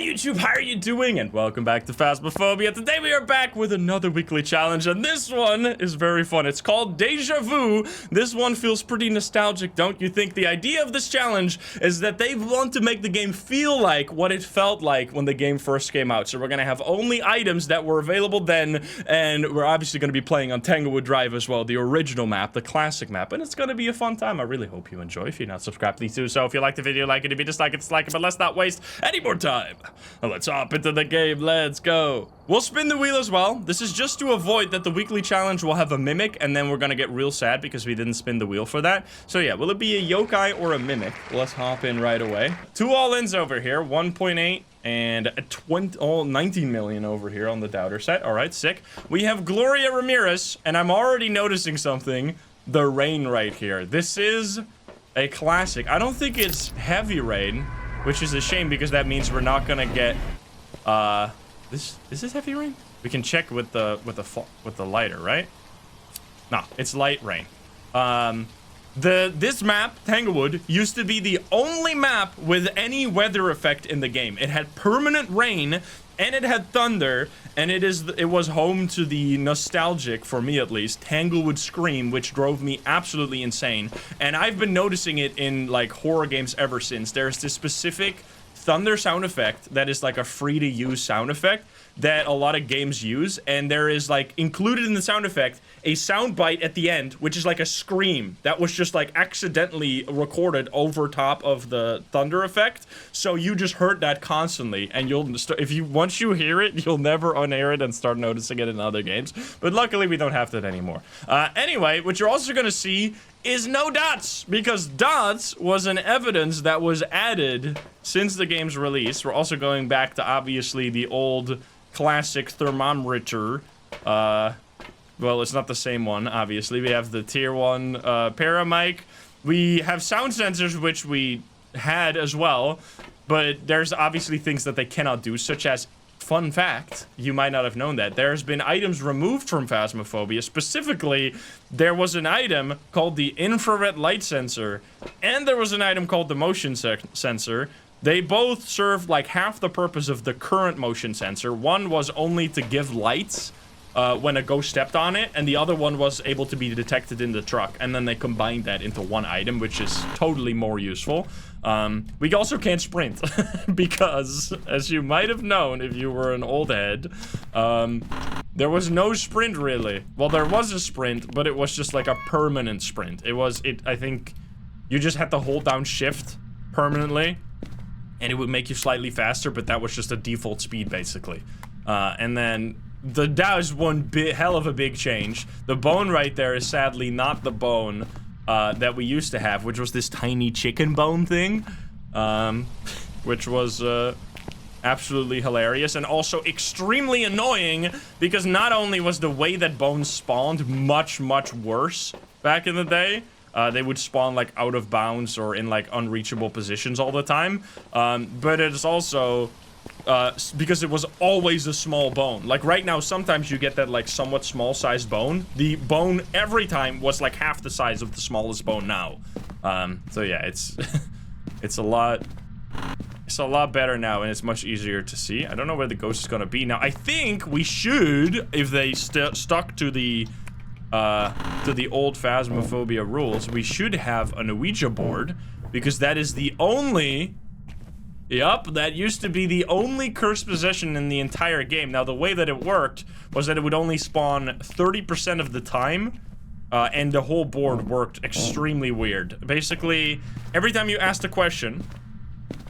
YouTube, how are you doing? And welcome back to Phasmophobia. Today we are back with another weekly challenge, and this one is very fun. It's called Deja Vu. This one feels pretty nostalgic, don't you think? The idea of this challenge is that they want to make the game feel like what it felt like when the game first came out. So we're gonna have only items that were available then, and we're obviously gonna be playing on Tanglewood Drive as well, the original map, the classic map, and it's gonna be a fun time. I really hope you enjoy. If you're not subscribed, please do so. If you like the video, like it. If you dislike it, dislike it, but let's not waste any more time. Now let's hop into the game. Let's go. We'll spin the wheel as well. This is just to avoid that the weekly challenge will have a mimic, and then we're gonna get real sad because we didn't spin the wheel for that. So yeah, will it be a yokai or a mimic? Let's hop in right away. Two all-ins over here, 1.8 and 19 million over here on the doubter set. All right, sick. We have Gloria Ramirez, and I'm already noticing something. The rain right here. This is a classic. I don't think it's heavy rain, which is a shame because that means we're not gonna get is this heavy rain? We can check with the lighter, right? No, it's light rain. This map, Tanglewood, used to be the only map with any weather effect in the game. It had permanent rain and it had thunder, and it was home to the nostalgic, for me at least, Tanglewood Scream, which drove me absolutely insane. And I've been noticing it in like horror games ever since. There's this specific thunder sound effect that is like a free to use sound effect that a lot of games use, and there is like included in the sound effect a sound bite at the end, which is like a scream that was just like accidentally recorded over top of the thunder effect. So you just heard that constantly, and once you hear it, you'll never unair it and start noticing it in other games. But luckily we don't have that anymore. Anyway, what you're also gonna see is no dots, because dots was an evidence that was added since the game's release. We're also going back to obviously the old classic thermometer. Well, it's not the same one, obviously. We have the tier 1 paramic. We have sound sensors, which we had as well, but there's obviously things that they cannot do, such as, fun fact, you might not have known that, there's been items removed from Phasmophobia. Specifically, there was an item called the infrared light sensor, and there was an item called the motion sensor. They both serve like half the purpose of the current motion sensor. One was only to give lights when a ghost stepped on it, and the other one was able to be detected in the truck, and then they combined that into one item, which is totally more useful. We also can't sprint because, as you might have known if you were an old head, there was no sprint really. Well, there was a sprint, but it was just like a permanent sprint. I think you just had to hold down shift permanently and it would make you slightly faster, but that was just a default speed basically. And then that was one hell of a big change. The bone right there is sadly not the bone that we used to have, which was this tiny chicken bone thing, which was absolutely hilarious and also extremely annoying, because not only was the way that bones spawned much worse back in the day, they would spawn like out of bounds or in like unreachable positions all the time, but it's also because it was always a small bone. Like right now, sometimes you get that like somewhat small sized bone. The bone every time was like half the size of the smallest bone now. So yeah, it's it's a lot better now, and it's much easier to see. I don't know where the ghost is gonna be now. I think we should, if they stuck to the old Phasmophobia rules, we should have an Ouija board, because that is the only. Yup, that used to be the only cursed possession in the entire game. Now, the way that it worked was that it would only spawn 30% of the time, and the whole board worked extremely weird. Basically, every time you asked a question,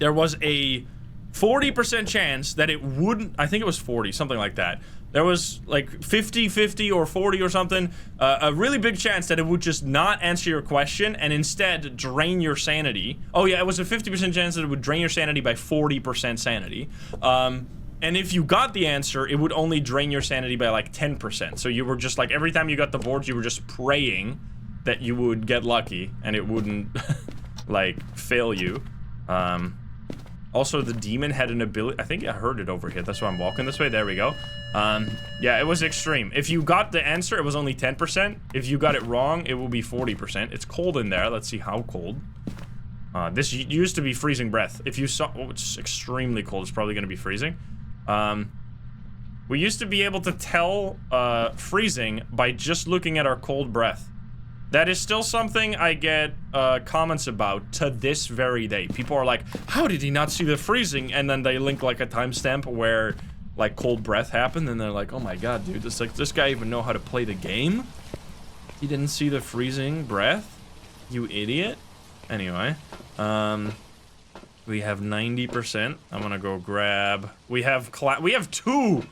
there was a 40% chance that it wouldn't, I think it was 40, something like that. There was like 50-50 or 40 or something, a really big chance that it would just not answer your question and instead drain your sanity. Oh yeah, it was a 50% chance that it would drain your sanity by 40% sanity. And if you got the answer, it would only drain your sanity by like 10%. So you were just like, every time you got the board, you were just praying that you would get lucky and it wouldn't like fail you. Also, the demon had an ability. I think I heard it over here. That's why I'm walking this way. There we go. Yeah, it was extreme. If you got the answer, it was only 10%. If you got it wrong, it will be 40%. It's cold in there. Let's see how cold. This used to be freezing breath. If you saw, oh, it's extremely cold. It's probably going to be freezing. We used to be able to tell freezing by just looking at our cold breath. That is still something I get comments about to this very day. People are like, how did he not see the freezing? And then they link like a timestamp where like cold breath happened, and they're like, oh my god, dude, this guy even know how to play the game? He didn't see the freezing breath? You idiot. Anyway, we have 90%. I'm gonna go grab, we have 2.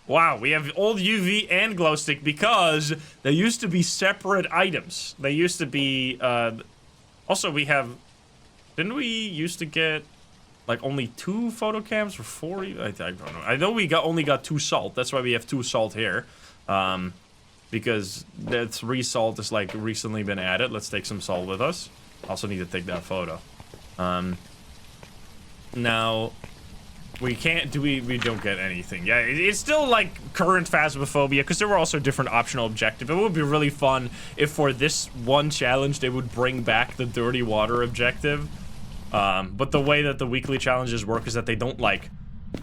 Wow, we have old UV and glow stick because they used to be separate items. They used to be, also we have, didn't we used to get like only 2 photo cams or 4? I don't know. I know we only got 2 salt. That's why we have 2 salt here. Because the 3 salt is like recently been added. Let's take some salt with us. Also need to take that photo. Now, we can't do, we don't get anything. Yeah, it's still like current Phasmophobia, because there were also different optional objectives. It would be really fun if for this one challenge they would bring back the dirty water objective. But the way that the weekly challenges work is that they don't like,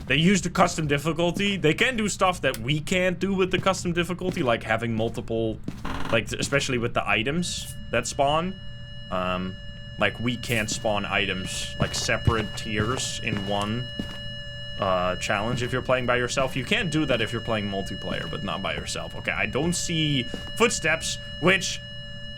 they use the custom difficulty. They can do stuff that we can't do with the custom difficulty, like having multiple, like especially with the items that spawn. Like we can't spawn items like separate tiers in one challenge if you're playing by yourself. You can't do that if you're playing multiplayer, but not by yourself. Okay, I don't see footsteps, which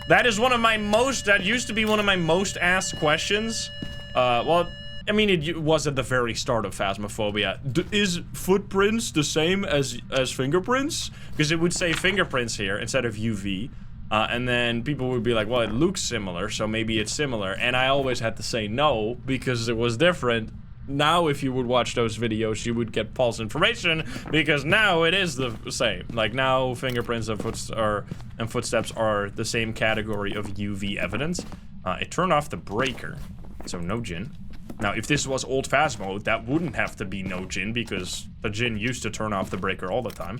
that is one of my most, that used to be one of my most asked questions. Well, I mean, it was at the very start of Phasmophobia. Is footprints the same as fingerprints? Because it would say fingerprints here instead of UV. And then people would be like, well, it looks similar, so maybe it's similar. And I always had to say no, because it was different. Now, if you would watch those videos, you would get false information, because now it is the same. Like, now fingerprints and footsteps are the same category of UV evidence. It turned off the breaker, so no Jinn. Now, if this was old Phasmo, that wouldn't have to be no Jinn, because the Jinn used to turn off the breaker all the time.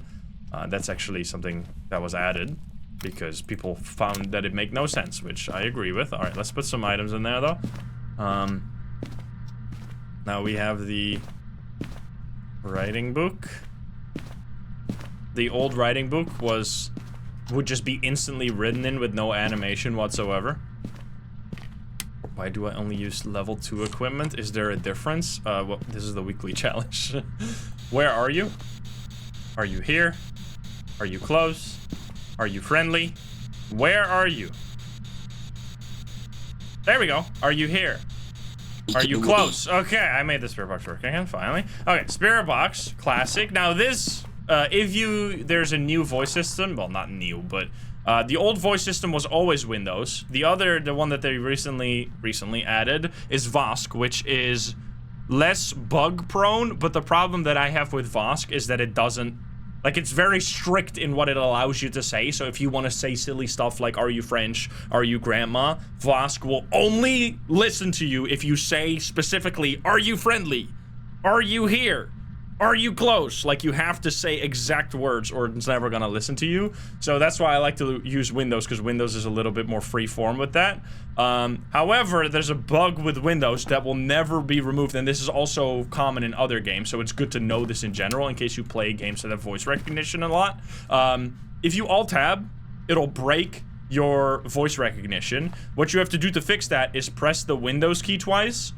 That's actually something that was added, because people found that it made no sense, which I agree with. Alright, let's put some items in there, though. Now we have the writing book. The old writing book would just be instantly written in with no animation whatsoever. Why do I only use level 2 equipment? Is there a difference? Well, this is the weekly challenge. Where are you? Are you here? Are you close? Are you friendly? Where are you? There we go. Are you here? Are you close? Okay, I made the spirit box work again, finally. Okay, spirit box, classic. Now this, there's a new voice system. Well, not new, but the old voice system was always Windows. The one that they recently added is Vosk, which is less bug prone. But the problem that I have with Vosk is that it doesn't, like, it's very strict in what it allows you to say. So if you want to say silly stuff like, are you French? Are you grandma? Vosk will only listen to you if you say specifically, are you friendly? Are you here? Are you close? Like, you have to say exact words or it's never gonna listen to you. So that's why I like to use Windows, because Windows is a little bit more free form with that. However, there's a bug with Windows that will never be removed, and this is also common in other games, so it's good to know this in general in case you play games that have voice recognition a lot. If you Alt-Tab, it'll break your voice recognition. What you have to do to fix that is press the Windows key twice,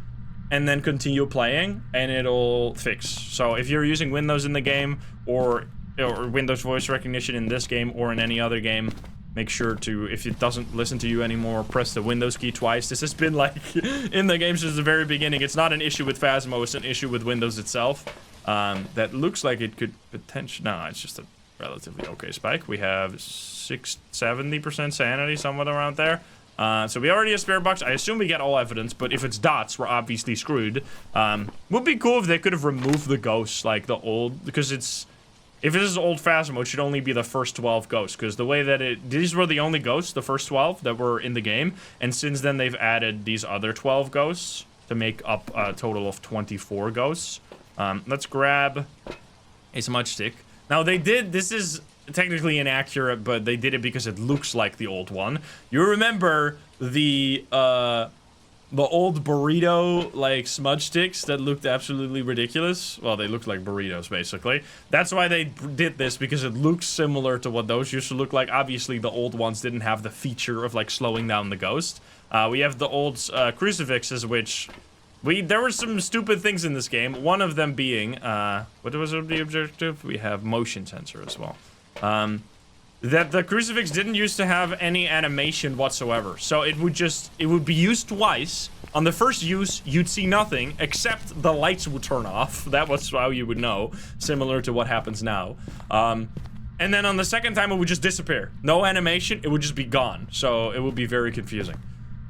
and then continue playing, and it'll fix. So if you're using Windows in the game, or Windows voice recognition in this game, or in any other game, make sure to, if it doesn't listen to you anymore, press the Windows key twice. This has been like, in the game since the very beginning. It's not an issue with Phasmo, it's an issue with Windows itself. That looks like it could potentially, no, it's just a relatively okay spike. We have 70% sanity, somewhat around there. So we already have spirit box. I assume we get all evidence, but if it's dots, we're obviously screwed. Would be cool if they could have removed the ghosts, like the old, because if this is old Phasmo, it should only be the first 12 ghosts, because the way that these were the only ghosts, the first 12 that were in the game, and since then they've added these other 12 ghosts to make up a total of 24 ghosts. Let's grab a smudge stick. Now this is technically inaccurate, but they did it because it looks like the old one. You remember the old burrito like smudge sticks that looked absolutely ridiculous. Well, they looked like burritos basically. That's why they did this, because it looks similar to what those used to look like. Obviously, the old ones didn't have the feature of like slowing down the ghost. We have the old crucifixes, which there were some stupid things in this game. One of them being what was the objective? We have motion sensor as well. That the crucifix didn't used to have any animation whatsoever. So it would be used twice. On the first use, you'd see nothing, except the lights would turn off. That was how you would know, similar to what happens now. And then on the second time, it would just disappear. No animation, it would just be gone. So it would be very confusing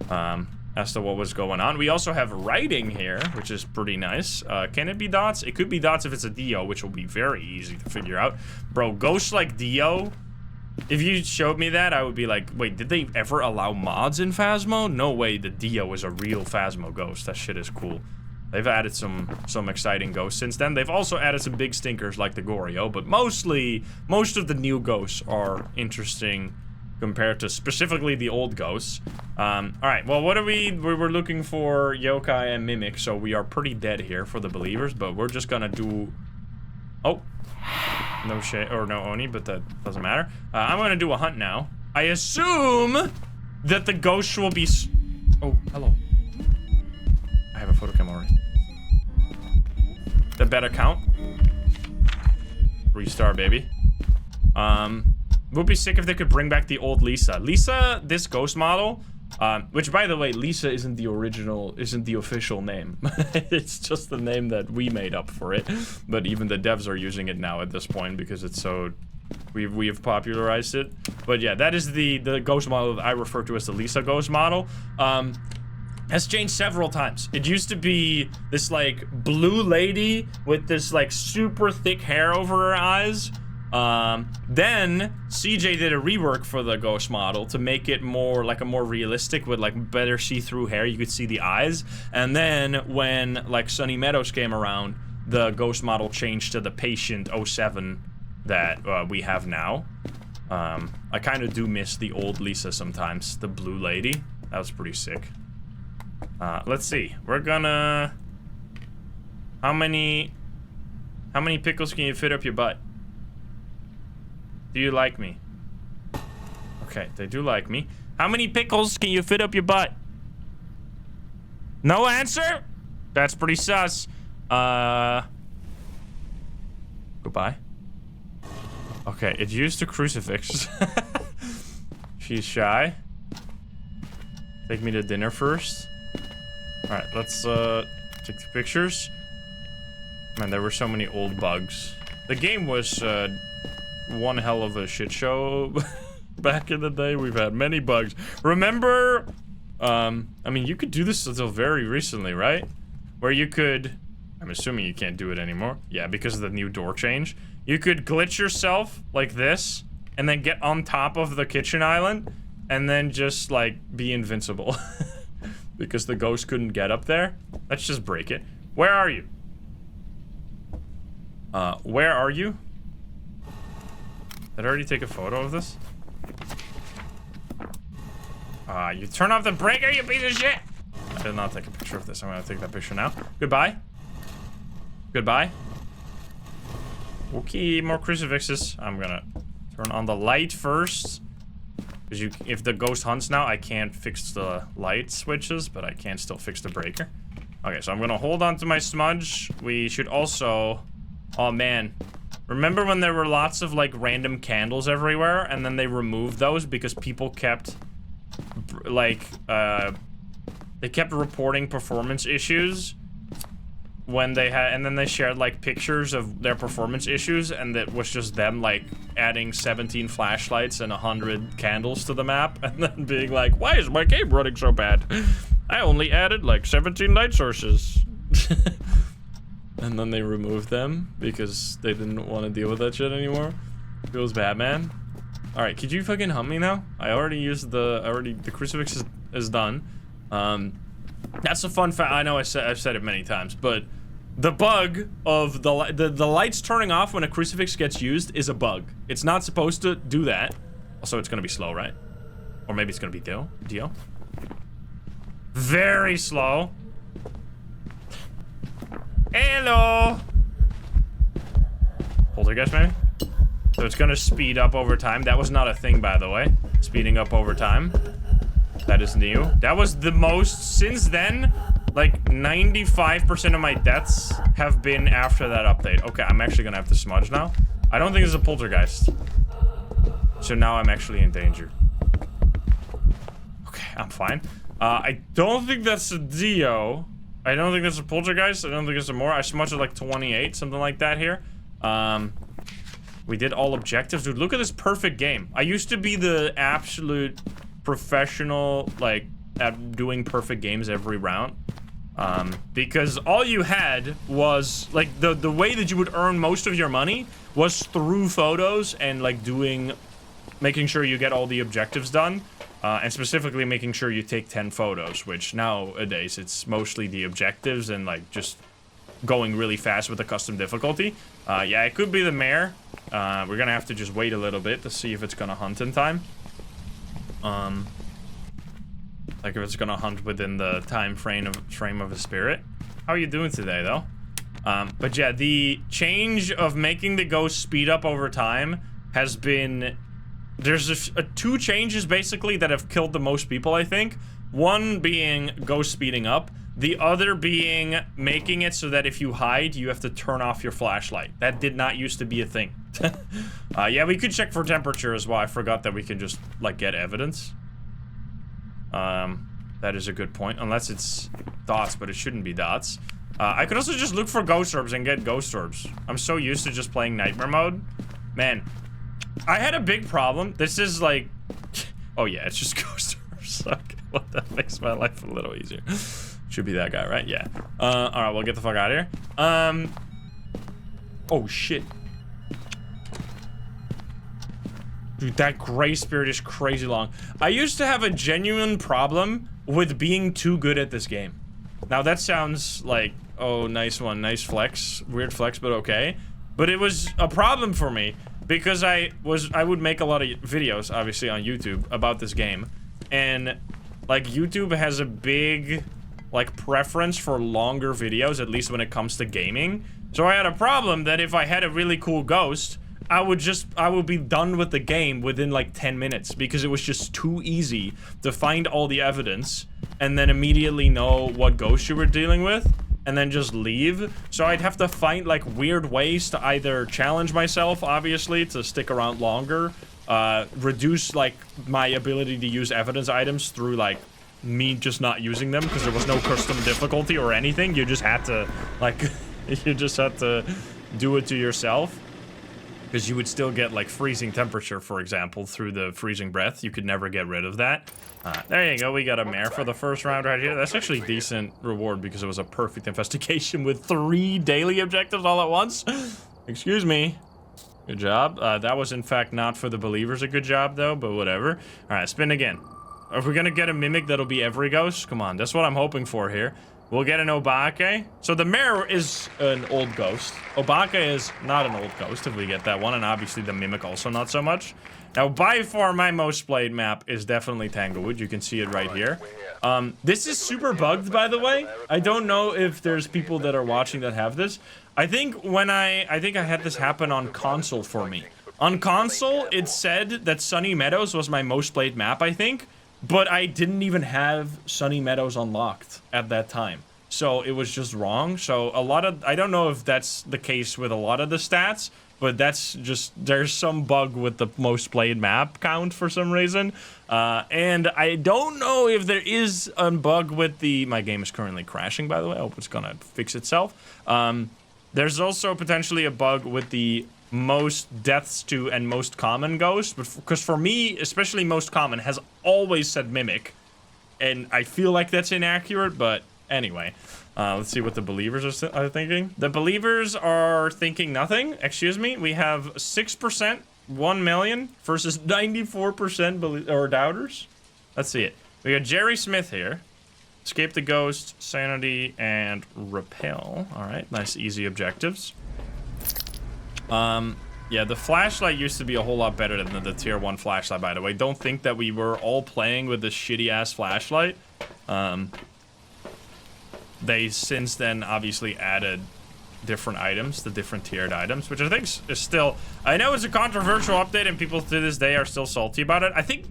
as to what was going on. We also have writing here, which is pretty nice. Can it be dots? It could be dots if it's a Dio, which will be very easy to figure out. Bro, ghosts like Dio... If you showed me that, I would be like, wait, did they ever allow mods in Phasmo? No way, the Dio is a real Phasmo ghost. That shit is cool. They've added some exciting ghosts since then. They've also added some big stinkers like the Goryo, but most of the new ghosts are interesting compared to specifically the old ghosts. Alright, well, what are we were looking for yokai and mimic, so we are pretty dead here for the believers, but we're just gonna do... Oh. No shade, or no Oni, but that doesn't matter. I'm gonna do a hunt now. I assume that the ghost will be oh, hello. I have a photo cam already. That better count. Restart, baby. Would be sick if they could bring back the old Lisa. Lisa, this ghost model, which, by the way, Lisa isn't the official name. It's just the name that we made up for it. But even the devs are using it now at this point because it's so... We have popularized it. But yeah, that is the ghost model that I refer to as the Lisa ghost model. Has changed several times. It used to be this, like, blue lady with this, like, super thick hair over her eyes. Then CJ did a rework for the ghost model to make it more like a more realistic with like better see-through hair. You could see the eyes. And then when like Sunny Meadows came around, the ghost model changed to the Patient 07 that we have now. I kind of do miss the old Lisa sometimes, the blue lady. That was pretty sick. Let's see. We're gonna... How many pickles can you fit up your butt? Do you like me? Okay, they do like me. How many pickles can you fit up your butt? No answer? That's pretty sus. Goodbye. Okay, it used a crucifix. She's shy. Take me to dinner first. Alright, let's take the pictures. Man, there were so many old bugs. The game was one hell of a shit show back in the day. We've had many bugs. Remember, I mean, you could do this until very recently, right? Where you could, I'm assuming you can't do it anymore. Yeah, because of the new door change. You could glitch yourself like this, and then get on top of the kitchen island, and then just, like, be invincible. Because the ghost couldn't get up there. Let's just break it. Where are you? Where are you? Did I already take a photo of this? You turn off the breaker, you piece of shit! I did not take a picture of this. I'm gonna take that picture now. Goodbye. Goodbye. Okay, more crucifixes. I'm gonna turn on the light first. Because if the ghost hunts now, I can't fix the light switches, but I can still fix the breaker. Okay, so I'm gonna hold on to my smudge. We should also... Oh, man. Remember when there were lots of, like, random candles everywhere, and then they removed those because people kept, like, they kept reporting performance issues when they had, and then they shared, like, pictures of their performance issues, and it was just them, like, adding 17 flashlights and 100 candles to the map, and then being like, why is my game running so bad? I only added, like, 17 light sources. And then they removed them because they didn't want to deal with that shit anymore. Feels bad, man. Alright, could you fucking hump me now? I already used the crucifix is done. That's a fun fact. I know I've said it many times, but the bug of the lights turning off when a crucifix gets used is a bug. It's not supposed to do that. Also, it's gonna be slow, right? Or maybe it's gonna be Dio. Very slow. Hello. Poltergeist, maybe? So it's gonna speed up over time. That was not a thing, by the way. Speeding up over time. That is new. That was the most, since then, like 95% of my deaths have been after that update. Okay, I'm actually gonna have to smudge now. I don't think it's a poltergeist. So now I'm actually in danger. Okay, I'm fine. I don't think that's a Dio. I don't think that's a poltergeist. I don't think it's a more. I smudged at like 28, something like that here. We did all objectives. Dude, look at this perfect game. I used to be the absolute professional, like, at doing perfect games every round. Because all you had was, like, the way that you would earn most of your money was through photos and, like, making sure you get all the objectives done. And specifically making sure you take 10 photos, which nowadays it's mostly the objectives and, like, just going really fast with the custom difficulty. Yeah, it could be the mare. We're gonna have to just wait a little bit to see if it's gonna hunt in time. Like if it's gonna hunt within the time frame of a spirit. How are you doing today, though? But yeah, the change of making the ghost speed up over time has been... There's two changes, basically, that have killed the most people, I think. One being ghost speeding up. The other being making it so that if you hide, you have to turn off your flashlight. That did not used to be a thing. Yeah, we could check for temperature as well. I forgot that we can just, like, get evidence. That is a good point. Unless it's dots, but it shouldn't be dots. I could also just look for ghost orbs and get ghost orbs. I'm so used to just playing nightmare mode. Man, I had a big problem. This is like... Oh yeah, it's just ghost orbs. Okay, well, that makes my life a little easier. Should be that guy, right? Yeah. Alright, we'll get the fuck out of here. Oh, shit. Dude, that gray spirit is crazy long. I used to have a genuine problem with being too good at this game. Now, that sounds like, oh, nice one, nice flex. Weird flex, but okay. But it was a problem for me because I would make a lot of videos, obviously, on YouTube about this game. And, like, YouTube has a big... like preference for longer videos, at least when it comes to gaming. So I had a problem that if I had a really cool ghost, I would be done with the game within like 10 minutes because it was just too easy to find all the evidence and then immediately know what ghost you were dealing with and then just leave. So I'd have to find like weird ways to either challenge myself, obviously, to stick around longer, reduce like my ability to use evidence items through like me just not using them because there was no custom difficulty or anything. You just had to, like, you just had to do it to yourself. Because you would still get, like, freezing temperature, for example, through the freezing breath. You could never get rid of that. There you go. We got a mare for the first round right here. That's actually a decent reward because it was a perfect investigation with 3 daily objectives all at once. Excuse me. Good job. That was, in fact, not for the believers a good job, though, but whatever. All right, spin again. If we're gonna get a mimic, that'll be every ghost. Come on, that's what I'm hoping for here. We'll get an Obake. So the mare is an old ghost. Obake is not an old ghost if we get that one, and obviously the mimic also not so much. Now, by far, my most played map is definitely Tanglewood. You can see it right here. This is super bugged, by the way. I don't know if there's people that are watching that have this. I think I had this happen on console for me. On console, it said that Sunny Meadows was my most played map, I think. But I didn't even have Sunny Meadows unlocked at that time. So it was just wrong. So I don't know if that's the case with a lot of the stats, but that's just, there's some bug with the most played map count for some reason. And I don't know if there is a bug with my game is currently crashing, by the way. I hope it's gonna fix itself. There's also potentially a bug with the most deaths to and most common ghost, because for me, especially most common, has always said mimic, and I feel like that's inaccurate, but anyway. Let's see what the believers are thinking. The believers are thinking nothing. Excuse me. We have 6%, 1 million, versus 94% or doubters. Let's see it. We got Jerry Smith here. Escape the ghost, sanity, and repel. All right, nice, easy objectives. Yeah, the flashlight used to be a whole lot better than the tier 1 flashlight, by the way. Don't think that we were all playing with this shitty-ass flashlight. They since then obviously added different items, the different tiered items, which I think is still, I know it's a controversial update and people to this day are still salty about it. I think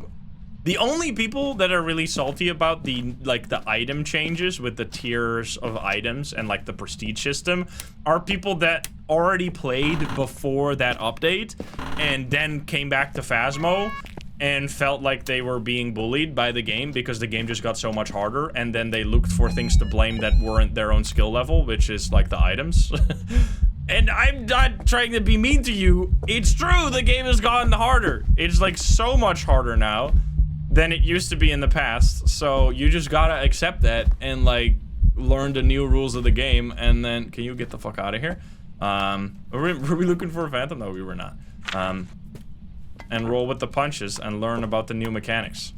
the only people that are really salty about the item changes with the tiers of items and like the prestige system are people that already played before that update and then came back to Phasmo and felt like they were being bullied by the game because the game just got so much harder, and then they looked for things to blame that weren't their own skill level, which is like the items. And I'm not trying to be mean to you. It's true, the game has gotten harder. It's like so much harder now than it used to be in the past. So you just gotta accept that and like learn the new rules of the game, and then can you get the fuck out of here? Were we looking for a phantom? No, we were not. And roll with the punches and learn about the new mechanics.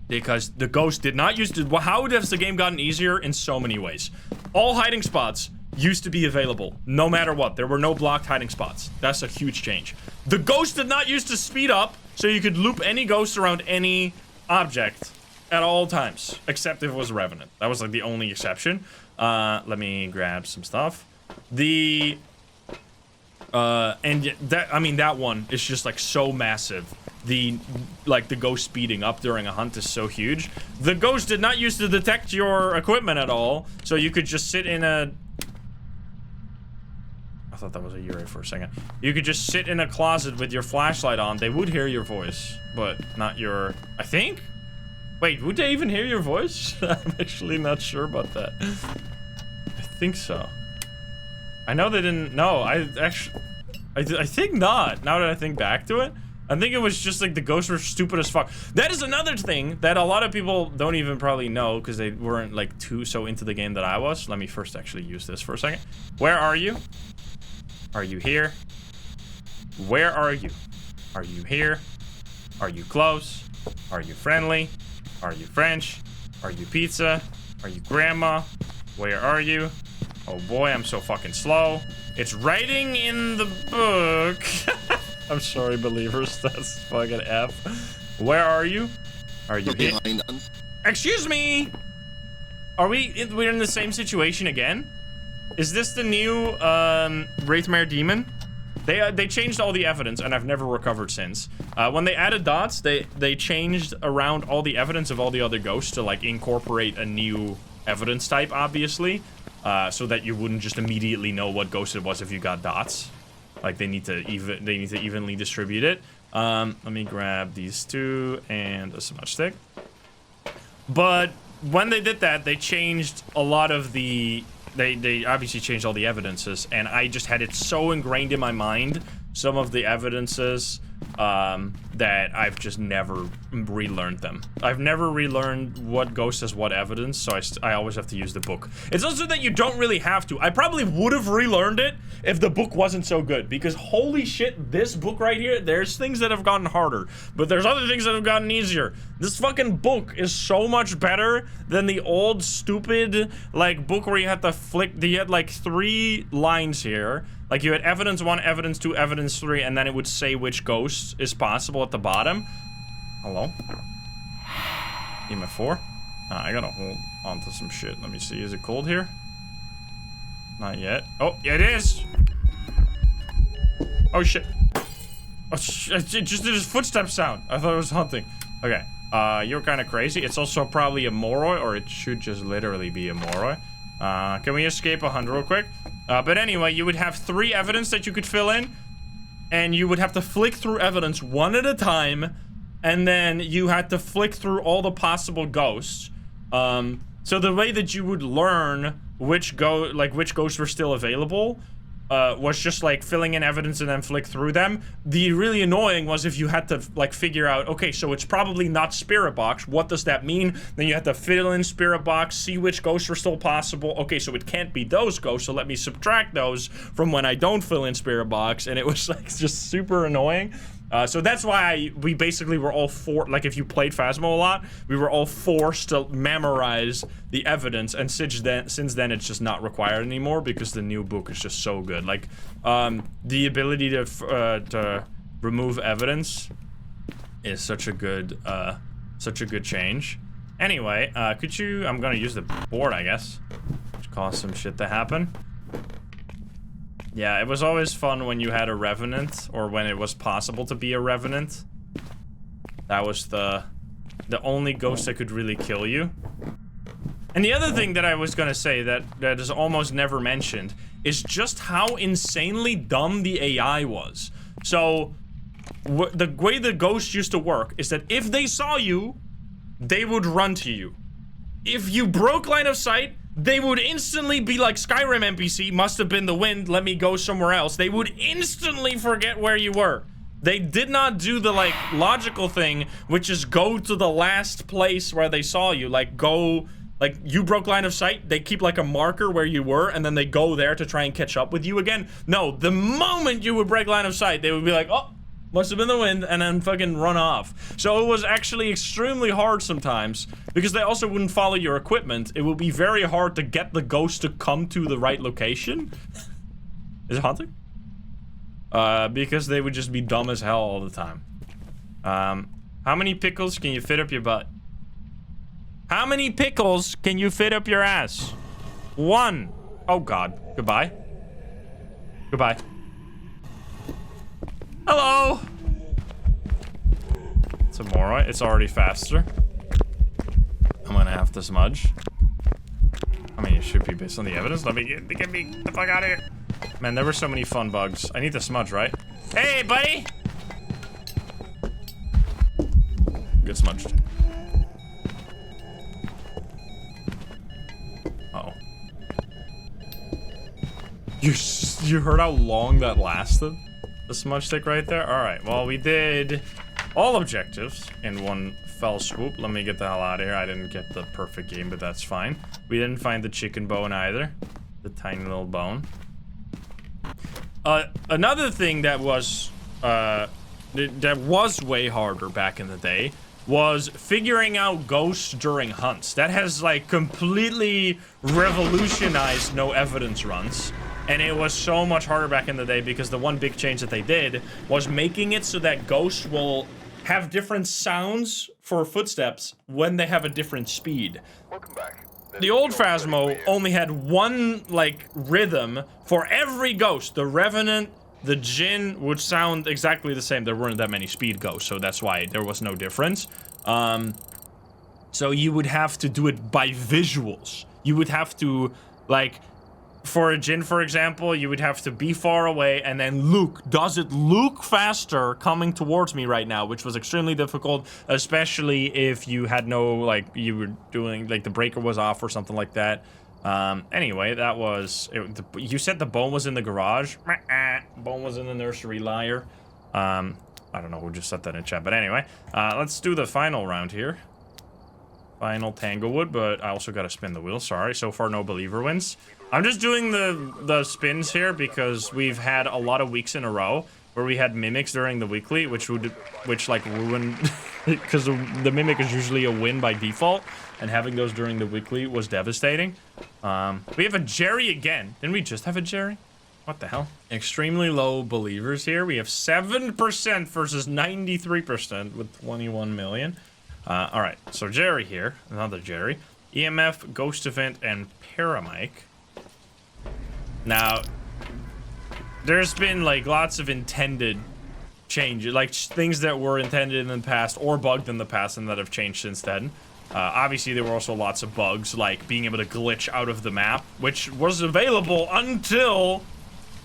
Because the ghost did not used to, how has the game gotten easier? In so many ways. All hiding spots used to be available, no matter what. There were no blocked hiding spots. That's a huge change. The ghost did not used to speed up, so you could loop any ghost around any object at all times, except if it was Revenant. That was like the only exception. Let me grab some stuff. And that, I mean, that one is just like so massive. The ghost speeding up during a hunt is so huge. The ghost did not used to detect your equipment at all, so you could just sit in a... I thought that was a Yurei for a second. You could just sit in a closet with your flashlight on. They would hear your voice, but not your... I think? Wait, would they even hear your voice? I'm actually not sure about that. I think so. I know they didn't. No, I think not. Now that I think back to it, I think it was just like the ghosts were stupid as fuck. That is another thing that a lot of people don't even probably know because they weren't like so into the game that I was. Let me first actually use this for a second. Where are you? Are you here? Where are you? Are you here? Are you close? Are you friendly? Are you French? Are you pizza? Are you grandma? Where are you? Oh boy, I'm so fucking slow. It's writing in the book. I'm sorry, believers. That's fucking F. Where are you? Are you here? Excuse me! Are we're in the same situation again? Is this the new, Wraithmare Demon? They changed all the evidence, and I've never recovered since. When they added dots, they changed around all the evidence of all the other ghosts to, like, incorporate a new evidence type, obviously. So that you wouldn't just immediately know what ghost it was if you got dots. Like they need to evenly distribute it. Let me grab these two and a smudge stick. But when they did that, they changed a lot of the. They obviously changed all the evidences, and I just had it so ingrained in my mind, some of the evidences, that I've just never relearned them. I've never relearned what ghost has what evidence, so I always have to use the book. It's also that you don't really have to. I probably would have relearned it if the book wasn't so good, because holy shit, this book right here, there's things that have gotten harder, but there's other things that have gotten easier. This fucking book is so much better than the old stupid, like, book where you had to flick, you had like 3 lines here. Like, you had evidence 1, evidence 2, evidence 3, and then it would say which ghost is possible at the bottom. Hello? EMF 4? I gotta hold onto some shit. Let me see. Is it cold here? Not yet. Oh, yeah, it is! Oh, shit. Oh, it just did his footstep sound. I thought it was hunting. Okay. You're kind of crazy. It's also probably a Moroi, or it should just literally be a Moroi. Can we escape a hunt real quick? But anyway, you would have 3 evidence that you could fill in, and you would have to flick through evidence 1 at a time, and then you had to flick through all the possible ghosts. So the way that you would learn which ghosts were still available was just like filling in evidence and then flick through them. The really annoying was if you had to like figure out, okay, so it's probably not Spirit Box. What does that mean? Then you had to fill in Spirit Box, see which ghosts were still possible. Okay, so it can't be those ghosts, so let me subtract those from when I don't fill in Spirit Box. And it was like just super annoying. So that's why we basically were all like if you played Phasmo a lot, we were all forced to memorize the evidence, and since then it's just not required anymore because the new book is just so good. Like, the ability to remove evidence is such a good change. Anyway, could you... I'm gonna use the board, I guess. Which caused some shit to happen. Yeah, it was always fun when you had a revenant, or when it was possible to be a revenant. That was the only ghost that could really kill you. And the other thing that I was gonna say that is almost never mentioned is just how insanely dumb the AI was. So, the way the ghosts used to work is that if they saw you, they would run to you. If you broke line of sight, they would instantly be like, Skyrim NPC, must have been the wind, let me go somewhere else. They would instantly forget where you were. They did not do the, like, logical thing, which is go to the last place where they saw you. Like, go, like, you broke line of sight, they keep, like, a marker where you were, and then they go there to try and catch up with you again. No, the moment you would break line of sight, they would be like, oh, must have been the wind, and then fucking run off. So it was actually extremely hard sometimes, because they also wouldn't follow your equipment. It would be very hard to get the ghost to come to the right location. Is it haunting? Because they would just be dumb as hell all the time. How many pickles can you fit up your butt? How many pickles can you fit up your ass? 1. Oh god. Goodbye. Goodbye. Hello! It's a Moroi. It's already faster. I'm gonna have to smudge. I mean, it should be based on the evidence. Let me get me the fuck out of here. Man, there were so many fun bugs. I need to smudge, right? Hey, buddy! Get smudged. Uh-oh. You heard how long that lasted? The smudge stick right there? Alright, well, we did all objectives in one fell swoop. Let me get the hell out of here. I didn't get the perfect game, but that's fine. We didn't find the chicken bone either. The tiny little bone. Another thing that was way harder back in the day was figuring out ghosts during hunts. That has, like, completely revolutionized no evidence runs. And it was so much harder back in the day because the one big change that they did was making it so that ghosts will have different sounds for footsteps when they have a different speed. Welcome back. The old Phasmo only had one, like, rhythm for every ghost. The Revenant, the Djinn would sound exactly the same. There weren't that many speed ghosts, so that's why there was no difference. So you would have to do it by visuals. You would have to, like... For a Djinn, for example, you would have to be far away and then look. Does it look faster coming towards me right now? Which was extremely difficult, especially if you had no, like, you were doing, like, the breaker was off or something like that. Anyway, that was... you said the bone was in the garage? Bone was in the nursery, liar. I don't know who just said that in chat, but anyway. Let's do the final round here. Final Tanglewood, but I also gotta spin the wheel, sorry. So far, no believer wins. I'm just doing the spins here because we've had a lot of weeks in a row where we had mimics during the weekly, which like ruined because the mimic is usually a win by default, and having those during the weekly was devastating. We have a Jerry again. Didn't we just have a Jerry? What the hell? Extremely low believers here. We have 7% versus 93% with 21 million. All right, so Jerry here, another Jerry. EMF, Ghost Event, and Paramic. Now, there's been, like, lots of intended changes, like, things that were intended in the past or bugged in the past and that have changed since then. Obviously, there were also lots of bugs, like being able to glitch out of the map, which was available until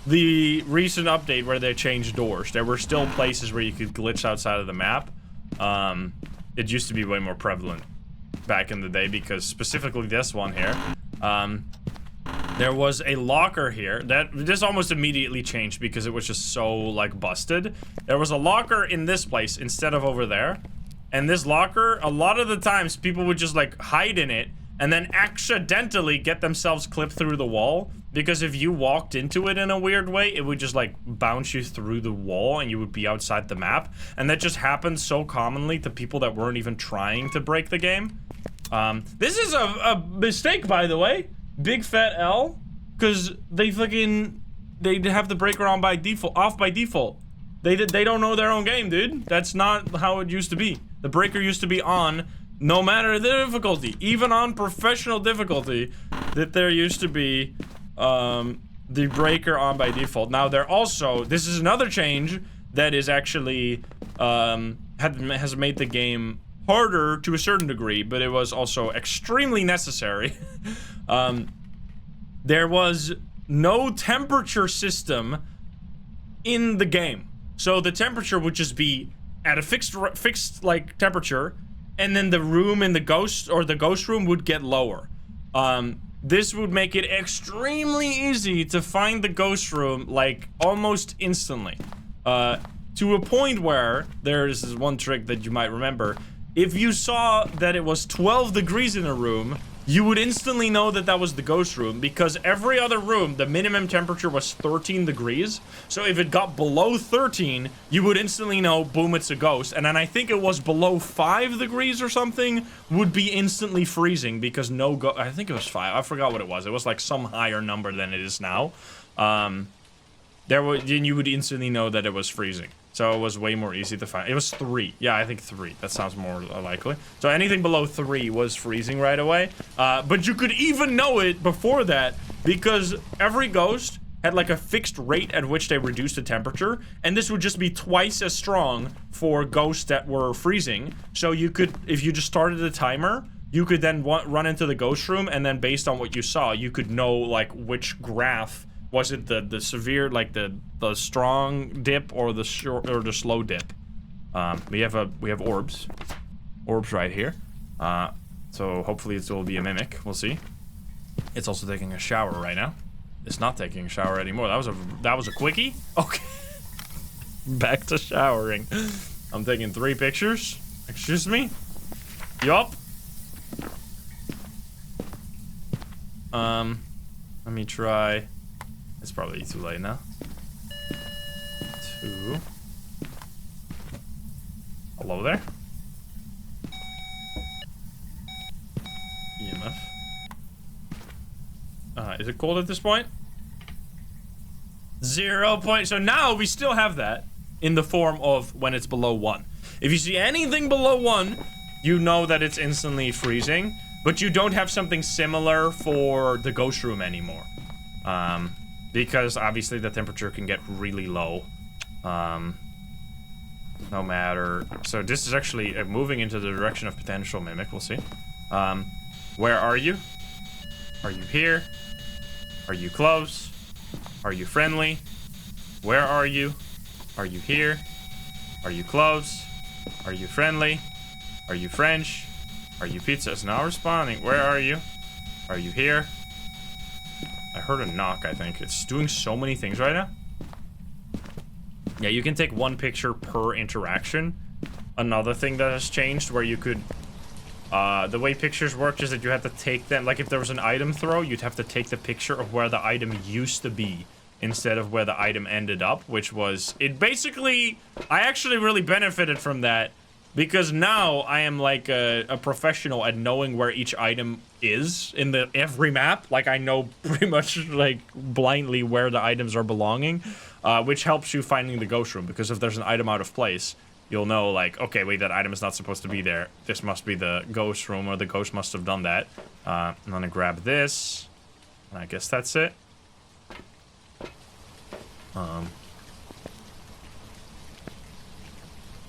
the recent update where they changed doors. There were still places where you could glitch outside of the map. It used to be way more prevalent back in the day because specifically this one here, there was a locker here that this almost immediately changed because it was just so, like, busted. There was a locker in this place instead of over there. And this locker, a lot of the times people would just, like, hide in it and then accidentally get themselves clipped through the wall. Because if you walked into it in a weird way, it would just, like, bounce you through the wall and you would be outside the map. And that just happens so commonly to people that weren't even trying to break the game. This is a mistake, by the way. Big fat L, because they have the breaker on by default, off by default. They don't know their own game, dude. That's not how it used to be. The breaker used to be on no matter the difficulty, even on professional difficulty, that there used to be the breaker on by default. Now there also, this is another change that is actually has made the game harder to a certain degree, but it was also extremely necessary. There was no temperature system in the game, so the temperature would just be at a fixed like temperature, and then the room in the ghost room would get lower. This would make it extremely easy to find the ghost room like almost instantly, to a point where there's this one trick that you might remember. If you saw that it was 12 degrees in a room, you would instantly know that that was the ghost room, because every other room, the minimum temperature was 13 degrees. So if it got below 13, you would instantly know, boom, it's a ghost. And then I think it was below 5 degrees or something, would be instantly freezing, because I think it was 5. I forgot what it was. It was like some higher number than it is now. Then you would instantly know that it was freezing. So it was way more easy to find. It was 3. Yeah, I think 3. That sounds more likely. So anything below 3 was freezing right away. But you could even know it before that, because every ghost had like a fixed rate at which they reduced the temperature. And this would just be twice as strong for ghosts that were freezing. So you could, if you just started a timer, you could then run into the ghost room, and then based on what you saw, you could know like which graph. Was it the severe, like the strong dip, or the short or the slow dip? We have orbs right here. So hopefully it will be a mimic. We'll see. It's also taking a shower right now. It's not taking a shower anymore. That was a quickie. Okay. Back to showering. I'm taking 3 pictures. Excuse me. Yup. Let me try. It's probably too late now. 2. Hello there. EMF. Is it cold at this point? 0 point. So now we still have that in the form of when it's below 1. If you see anything below 1, you know that it's instantly freezing, but you don't have something similar for the ghost room anymore. Because obviously the temperature can get really low. No matter. So this is actually moving into the direction of potential mimic. We'll see. Where are you? Are you here? Are you close? Are you friendly? Where are you? Are you here? Are you close? Are you friendly? Are you French? Are you pizza? It's now responding. Where are you? Are you here? I heard a knock, I think. It's doing so many things right now. Yeah, you can take 1 picture per interaction. Another thing that has changed, where you could... the way pictures work is that you have to take them... Like, if there was an item throw, you'd have to take the picture of where the item used to be, instead of where the item ended up, which was... It basically... I actually really benefited from that, because now I am like a professional at knowing where each item is in every map. Like, I know pretty much like blindly where the items are belonging, which helps you finding the ghost room, because if there's an item out of place, you'll know like, okay, wait, that item is not supposed to be there. This must be the ghost room, or the ghost must have done that. I'm gonna grab this, and I guess that's it.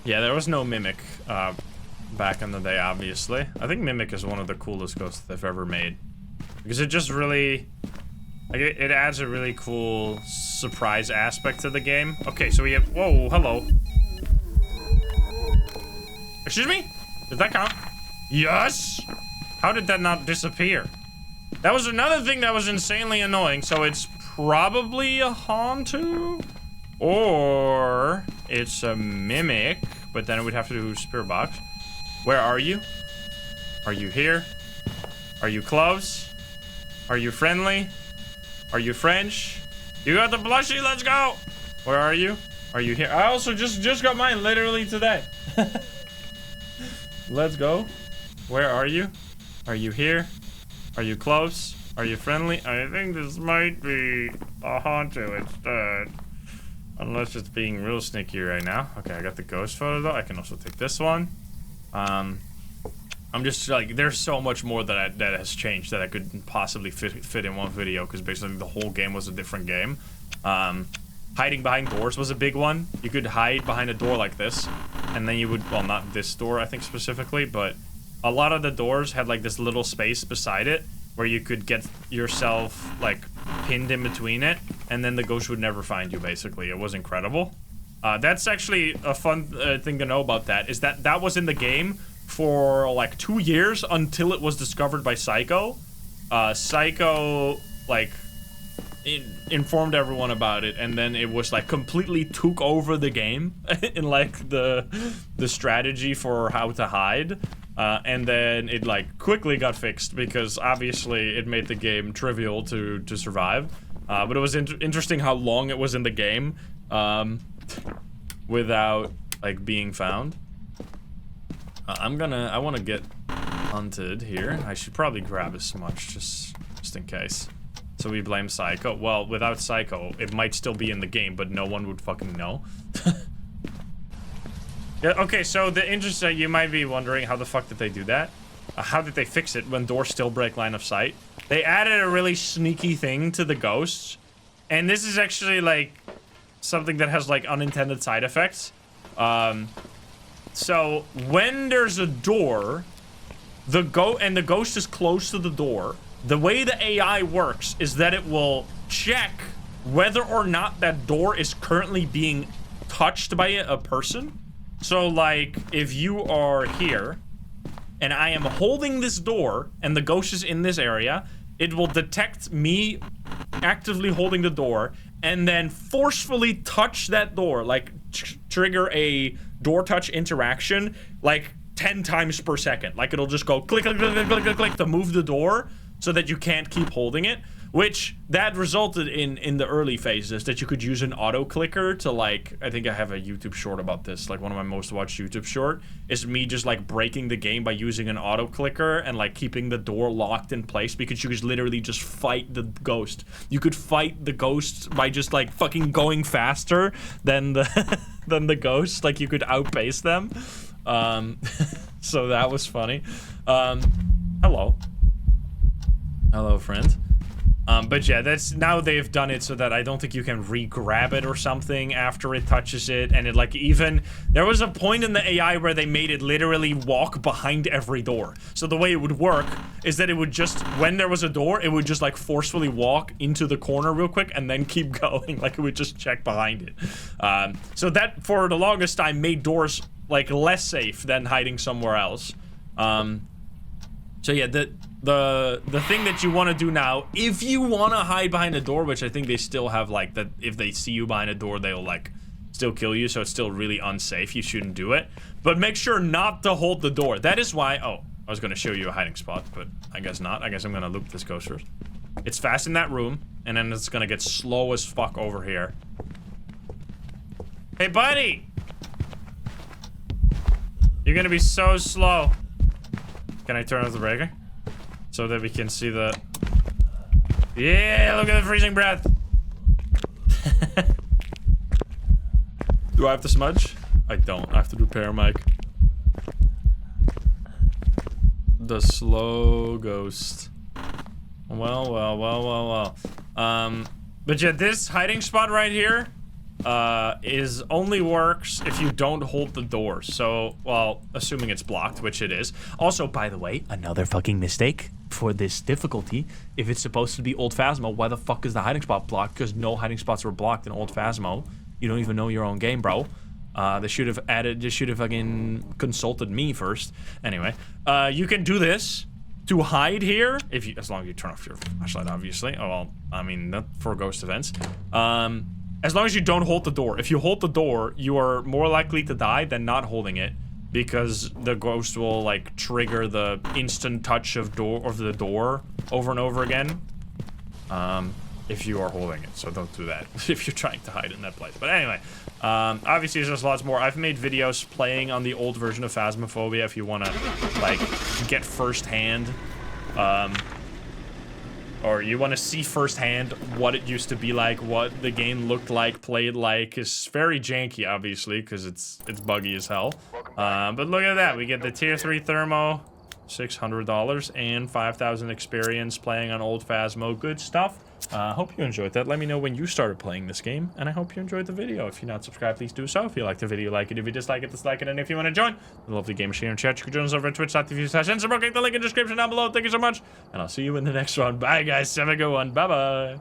Yeah, there was no Mimic back in the day, obviously. I think Mimic is one of the coolest ghosts they've ever made. Because it just really... Like, it adds a really cool surprise aspect to the game. Okay, so we have... Whoa, hello. Excuse me? Did that count? Yes! How did that not disappear? That was another thing that was insanely annoying, so it's probably a Hauntu? Or it's a Mimic, but then it would have to do Spirit Box. Where are you? Are you here? Are you close? Are you friendly? Are you French? You got the blushy, let's go! Where are you? Are you here? I also just got mine literally today. Let's go. Where are you? Are you here? Are you close? Are you friendly? I think this might be a Hauntu instead. Unless it's being real sneaky right now. Okay, I got the ghost photo though. I can also take this one. I'm just like, there's so much more that has changed that I couldn't possibly fit in one video, because basically the whole game was a different game. Hiding behind doors was a big one. You could hide behind a door like this, and then you would, well, not this door, I think specifically, but a lot of the doors had like this little space beside it where you could get yourself like pinned in between it, and then the ghost would never find you, basically. It was incredible. That's actually a fun thing to know about that, is that that was in the game for like 2 years until it was discovered by Psycho. Psycho, like, informed everyone about it, and then it was like completely took over the game in like the strategy for how to hide. And then it like quickly got fixed because obviously it made the game trivial to survive. But it was interesting how long it was in the game without like being found. I want to get hunted here. I should probably grab a smudge just in case. So we blame Psycho. Well, without Psycho, it might still be in the game, but no one would fucking know. Yeah, okay, so the interesting, you might be wondering how the fuck did they do that? How did they fix it when doors still break line of sight? They added a really sneaky thing to the ghosts, and this is actually like something that has like unintended side effects. So when there's a door, the ghost is close to the door, the way the AI works is that it will check whether or not that door is currently being touched by a person. So like if you are here and I am holding this door and the ghost is in this area, it will detect me actively holding the door and then forcefully touch that door, like trigger a door touch interaction like 10 times per second. Like it'll just go click, click, click, click, click, click, click to move the door so that you can't keep holding it, which that resulted in the early phases that you could use an auto clicker to like, I think I have a YouTube short about this, like one of my most watched YouTube short is me just like breaking the game by using an auto clicker and like keeping the door locked in place because you could literally just fight the ghost. You could fight the ghost by just like fucking going faster than the than the ghost, like you could outpace them. So that was funny. Hello. Hello, friend. But yeah, that's now they've done it so that I don't think you can re-grab it or something after it touches it, and it like even there was a point in the AI where they made it literally walk behind every door. So the way it would work is that it would just, when there was a door, it would just like forcefully walk into the corner real quick and then keep going, like it would just check behind it. So that for the longest time made doors like less safe than hiding somewhere else. So yeah, the thing that you want to do now, if you want to hide behind a door, which I think they still have like that, if they see you behind a door, they'll like still kill you, so it's still really unsafe. You shouldn't do it, but make sure not to hold the door. That is why, oh, I was gonna show you a hiding spot, but I guess not. I guess I'm gonna loop this ghost first. It's fast in that room, and then it's gonna get slow as fuck over here. Hey, buddy! You're gonna be so slow. Can I turn off the breaker? So that we can see the... Yeah, look at the freezing breath. Do I have to smudge? I don't. I have to repair mic. The slow ghost. Well. But yeah, this hiding spot right here is only works if you don't hold the door. So, well, assuming it's blocked, which it is. Also, by the way, another fucking mistake for this difficulty. If it's supposed to be old Phasmo, why the fuck is the hiding spot blocked? Because no hiding spots were blocked in old Phasmo. You don't even know your own game, bro. They should have fucking consulted me first. Anyway, you can do this to hide here, if you, as long as you turn off your flashlight, obviously. Oh, well, I mean, not for ghost events. As long as you don't hold the door. If you hold the door, you are more likely to die than not holding it, because the ghost will like trigger the instant touch of the door over and over again. If you are holding it, so don't do that if you're trying to hide in that place. But anyway, obviously there's lots more. I've made videos playing on the old version of Phasmophobia if you want to like get firsthand, or you want to see firsthand what it used to be like, what the game looked like, played like. It's very janky, obviously, because it's buggy as hell. But look at that, we get the tier 3 thermo. $600 and 5,000 experience playing on old Phasmo. Good stuff. Hope you enjoyed that. Let me know when you started playing this game, and I hope you enjoyed the video. If you're not subscribed, please do so. If you like the video, like it. If you dislike it, dislike it. And if you want to join the lovely game share and chat, you can join us over at twitch.tv/Click the link in the description down below. Thank you so much, and I'll see you in the next one. Bye, guys. Have a good one. Bye-bye.